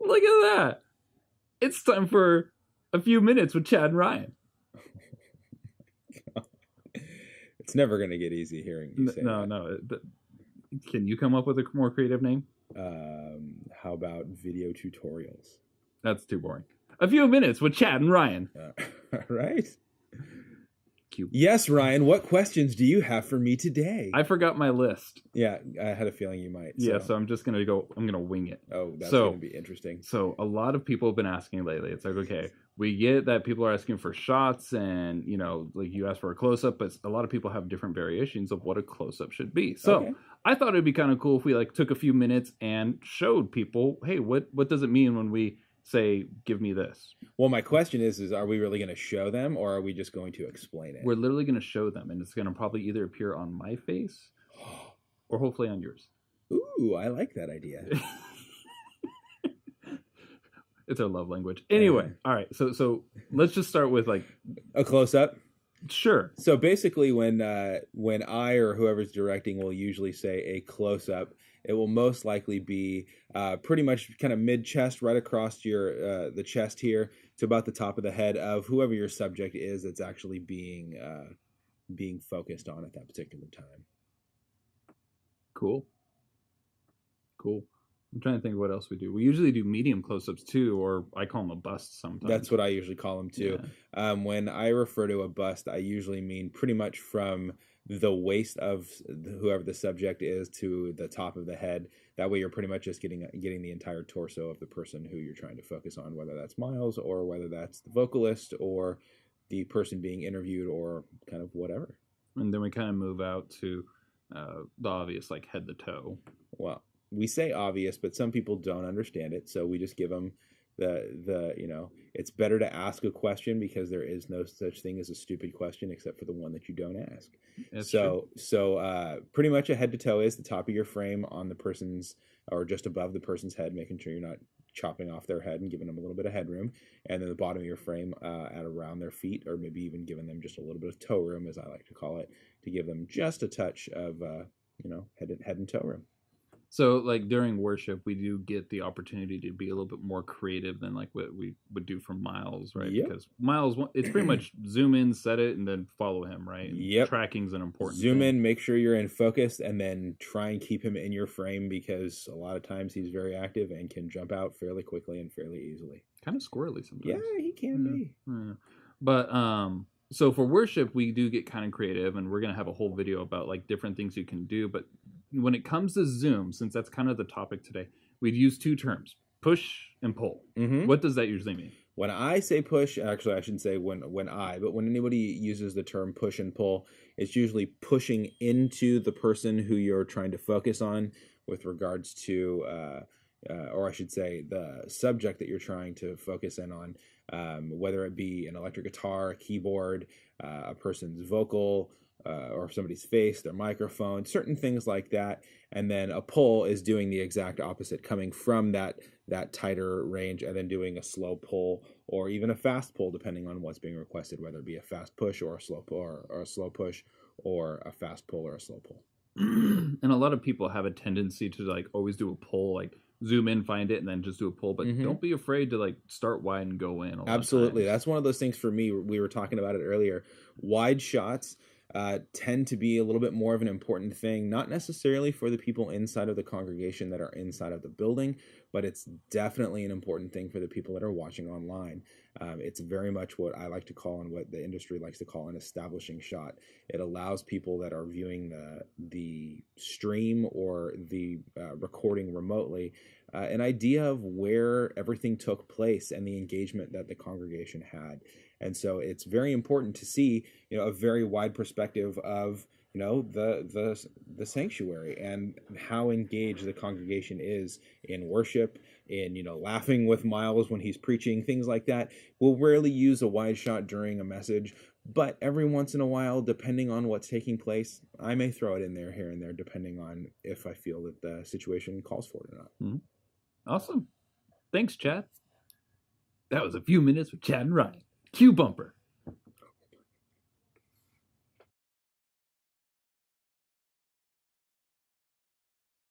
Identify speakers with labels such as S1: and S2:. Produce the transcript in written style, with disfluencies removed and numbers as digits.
S1: Look at that. It's time for a few minutes with Chad and Ryan.
S2: It's never going to get easy hearing you say that.
S1: No. Can you come up with a more creative name?
S2: How about video tutorials?
S1: That's too boring. A few minutes with Chad and Ryan.
S2: All right.
S1: Cute.
S2: Yes, Ryan, what questions do you have for me today?
S1: I forgot my list.
S2: Yeah, I had a feeling you might.
S1: Yeah, so I'm just going to wing it.
S2: Oh, that's going to be interesting.
S1: So a lot of people have been asking lately. It's like, okay, we get that people are asking for shots and, like you asked for a close-up, but a lot of people have different variations of what a close-up should be. So I thought it'd be kind of cool if we took a few minutes and showed people, hey, what does it mean when we say, give me this?
S2: Well, my question is are we really going to show them or are we just going to explain it?
S1: We're literally going to show them, and it's going to probably either appear on my face or hopefully on yours.
S2: Ooh, I like that idea.
S1: It's our love language. Anyway, all right. So let's just start with
S2: a close-up.
S1: Sure.
S2: So basically, when I or whoever's directing will usually say a close-up, it will most likely be pretty much kind of mid-chest, right across your the chest here to about the top of the head of whoever your subject is that's actually being focused on at that particular time.
S1: Cool. I'm trying to think of what else we do. We usually do medium close-ups too, or I call them a bust sometimes.
S2: That's what I usually call them too.
S1: Yeah.
S2: When I refer to a bust, I usually mean pretty much from the waist of whoever the subject is to the top of the head. That way you're pretty much just getting the entire torso of the person who you're trying to focus on, whether that's Miles or whether that's the vocalist or the person being interviewed or kind of whatever.
S1: And then we kind of move out to the obvious, like head to toe.
S2: Well, we say obvious, but some people don't understand it, so we just give them the it's better to ask a question because there is no such thing as a stupid question except for the one that you don't ask.
S1: That's
S2: true. Pretty much a head to toe is the top of your frame on the person's or just above the person's head, making sure you're not chopping off their head and giving them a little bit of headroom, and then the bottom of your frame at around their feet, or maybe even giving them just a little bit of toe room, as I like to call it, to give them just a touch of head and toe room.
S1: So, during worship, we do get the opportunity to be a little bit more creative than what we would do for Miles, right?
S2: Yep.
S1: Because Miles, it's pretty much zoom in, set it, and then follow him, right?
S2: Yep.
S1: Tracking's an important
S2: Zoom
S1: thing.
S2: in, make sure you're in focus, and then try and keep him in your frame because a lot of times he's very active and can jump out fairly quickly and fairly easily.
S1: Kind of squirrely sometimes.
S2: Yeah, he can be.
S1: Yeah. But so for worship, we do get kind of creative, and we're going to have a whole video about different things you can do. But when it comes to Zoom, since that's kind of the topic today, we'd use two terms, push and pull.
S2: Mm-hmm.
S1: What does that usually mean?
S2: When I say push, actually I shouldn't say but when anybody uses the term push and pull, it's usually pushing into the person who you're trying to focus on with regards to, or I should say the subject that you're trying to focus in on, whether it be an electric guitar, a keyboard, a person's vocal, or somebody's face, their microphone, certain things like that. And then a pull is doing the exact opposite, coming from that tighter range and then doing a slow pull or even a fast pull, depending on what's being requested, whether it be a fast push or a slow pull or a slow push or a fast pull or a slow pull.
S1: And a lot of people have a tendency to always do a pull, zoom in, find it, and then just do a pull. But don't be afraid to start wide and go in.
S2: Absolutely. That's one of those things for me. We were talking about it earlier. Wide shots tend to be a little bit more of an important thing, not necessarily for the people inside of the congregation that are inside of the building, but it's definitely an important thing for the people that are watching online. It's very much what I like to call and what the industry likes to call an establishing shot. It allows people that are viewing the stream or the recording remotely an idea of where everything took place and the engagement that the congregation had. And so it's very important to see, a very wide perspective of, the sanctuary and how engaged the congregation is in worship, in, laughing with Miles when he's preaching, things like that. We'll rarely use a wide shot during a message, but every once in a while, depending on what's taking place, I may throw it in there here and there, depending on if I feel that the situation calls for it or not.
S1: Mm-hmm. Awesome. Thanks, Chad. That was a few minutes with Chad and Ryan. Cue bumper.